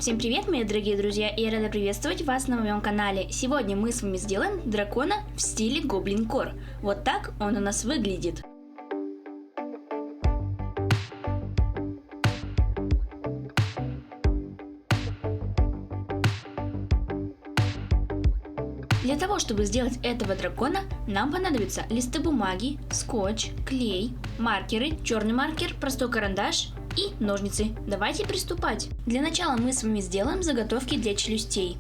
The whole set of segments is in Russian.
Всем привет, мои дорогие друзья, и я рада приветствовать вас на моем канале. Сегодня мы с вами сделаем дракона в стиле Goblin Core. Вот так он у нас выглядит. Для того, чтобы сделать этого дракона, нам понадобятся листы бумаги, скотч, клей, маркеры, черный маркер, простой карандаш и ножницы. Давайте приступать. Для начала мы с вами сделаем заготовки для челюстей.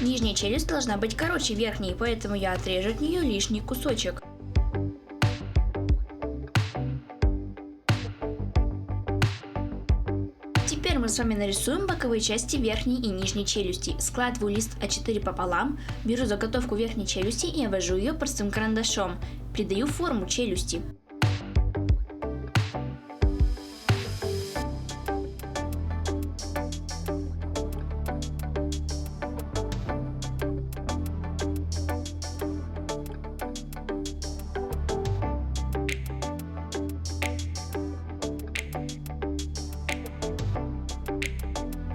Нижняя челюсть должна быть короче верхней, поэтому я отрежу от нее лишний кусочек. Теперь мы с вами нарисуем боковые части верхней и нижней челюсти. Складываю лист А4 пополам, беру заготовку верхней челюсти и обвожу ее простым карандашом. Придаю форму челюсти.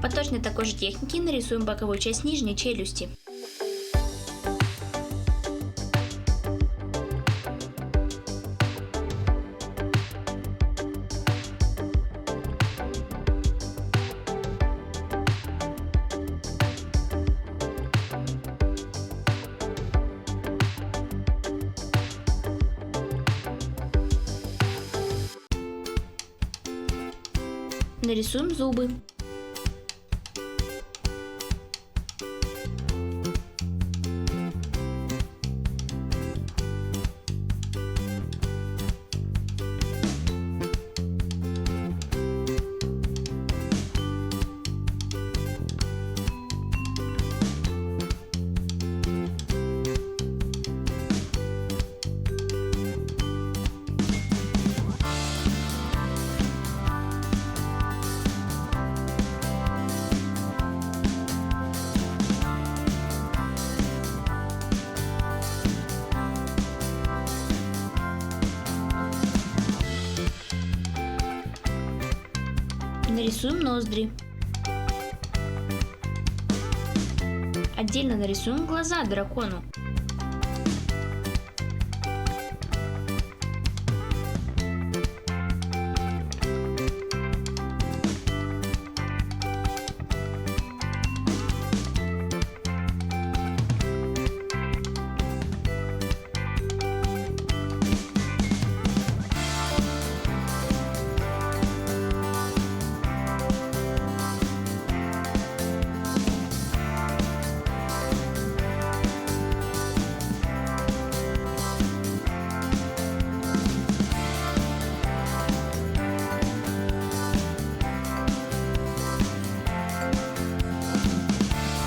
По точно такой же технике нарисуем боковую часть нижней челюсти. Нарисуем зубы. Нарисуем ноздри. Отдельно нарисуем глаза дракону.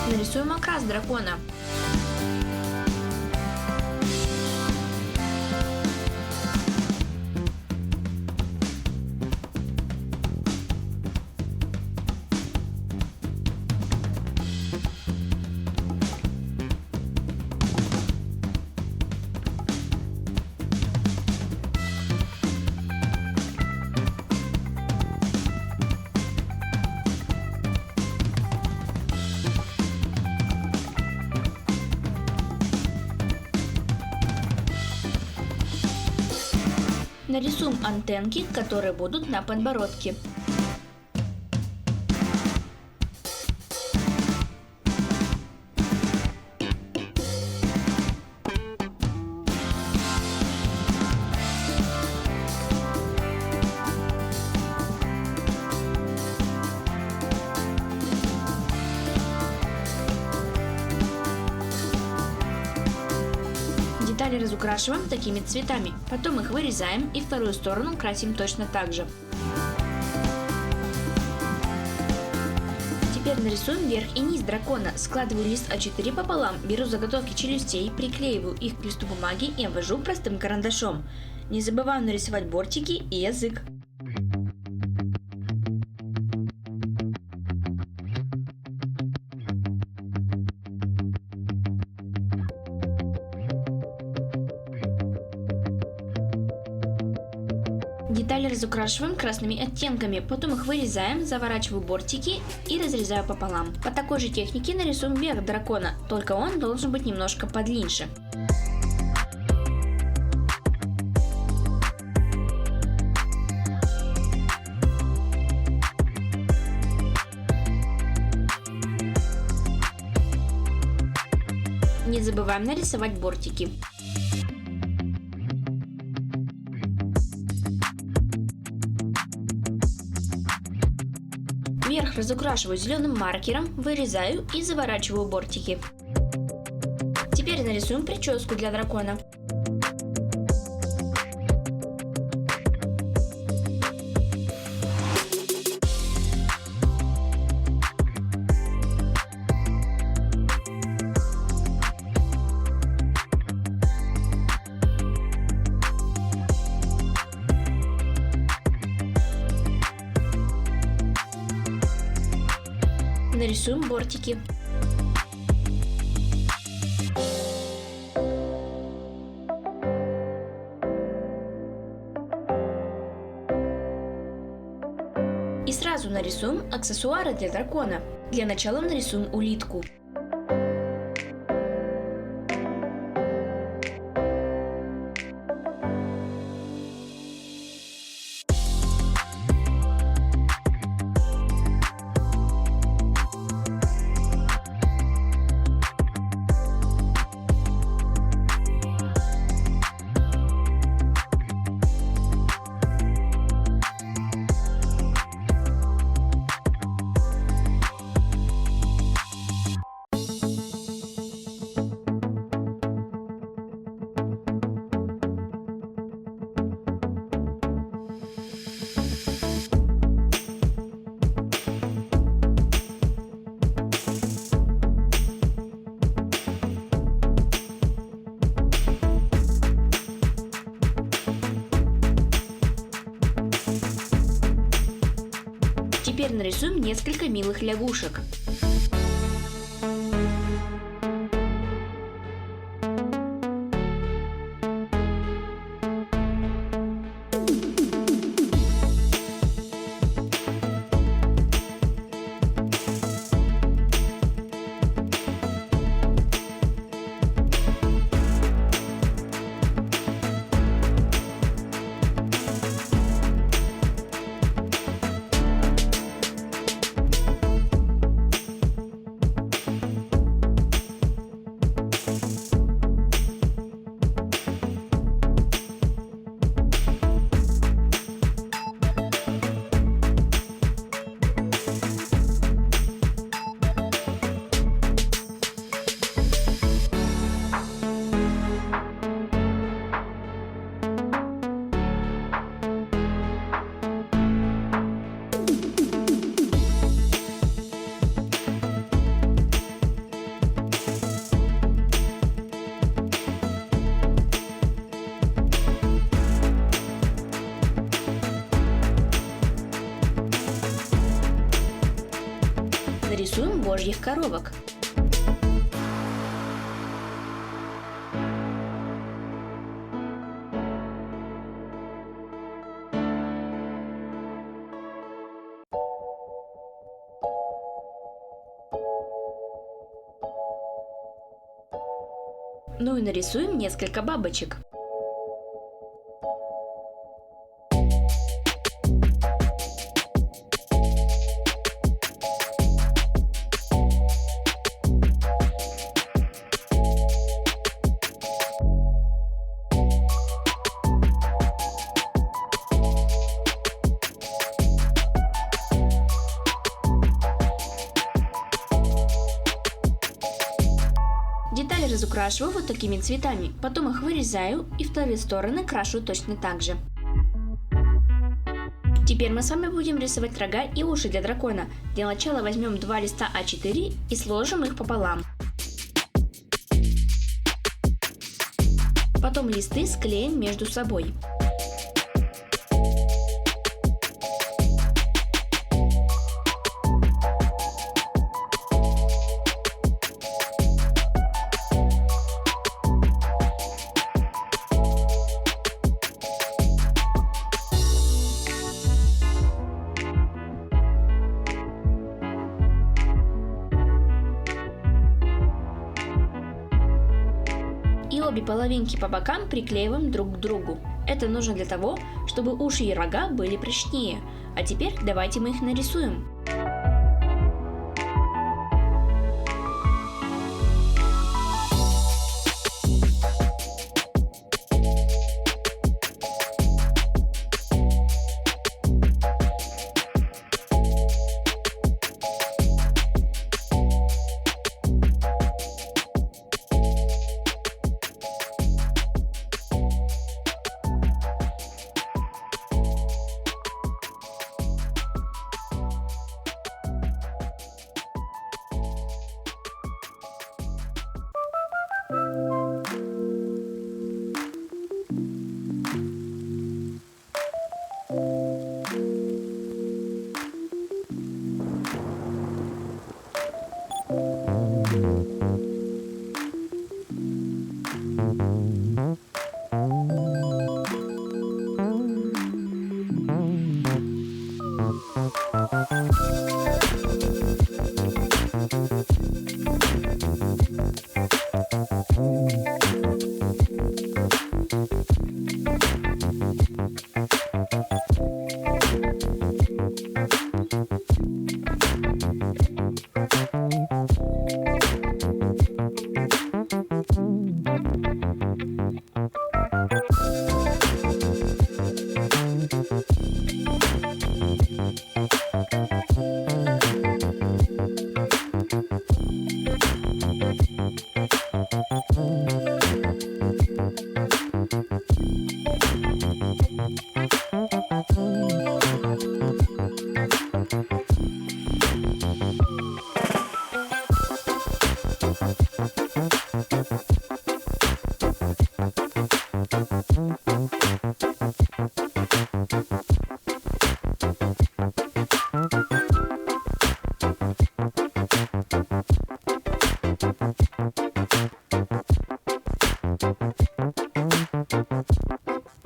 Нарисуем окрас дракона. Нарисуем антенки, которые будут на подбородке. Детали разукрашиваем такими цветами. Потом их вырезаем и вторую сторону красим точно так же. Теперь нарисуем верх и низ дракона. Складываю лист А4 пополам, беру заготовки челюстей, приклеиваю их к листу бумаги и обвожу простым карандашом. Не забываем нарисовать бортики и язык. Детали разукрашиваем красными оттенками, потом их вырезаем, заворачиваю бортики и разрезаю пополам. По такой же технике нарисуем верх дракона, только он должен быть немножко подлиннее. Не забываем нарисовать бортики. Верх разукрашиваю зеленым маркером, вырезаю и заворачиваю бортики. Теперь нарисуем прическу для дракона. Нарисуем бортики. И сразу нарисуем аксессуары для дракона. Для начала нарисуем улитку. Теперь нарисуем несколько милых лягушек. Нарисуем божьих коровок. Ну и нарисуем несколько бабочек. Детали разукрашиваю вот такими цветами, потом их вырезаю и вторые стороны крашу точно так же. Теперь мы с вами будем рисовать рога и уши для дракона. Для начала возьмем два листа А4 и сложим их пополам. Потом листы склеим между собой. И обе половинки по бокам приклеиваем друг к другу. Это нужно для того, чтобы уши и рога были прочнее. А теперь давайте мы их нарисуем.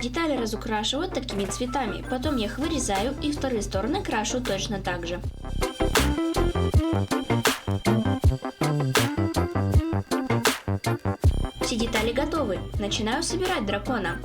Детали разукрашиваю такими цветами, потом я их вырезаю и вторые стороны крашу точно так же. Все детали готовы. Начинаю собирать дракона.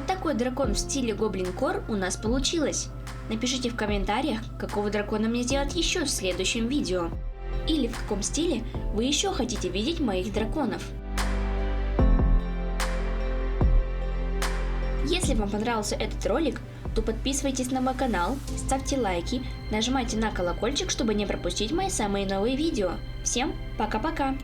Вот такой дракон в стиле Goblin Core у нас получилось. Напишите в комментариях, какого дракона мне сделать еще в следующем видео. Или в каком стиле вы еще хотите видеть моих драконов. Если вам понравился этот ролик, то подписывайтесь на мой канал, ставьте лайки, нажимайте на колокольчик, чтобы не пропустить мои самые новые видео. Всем пока-пока!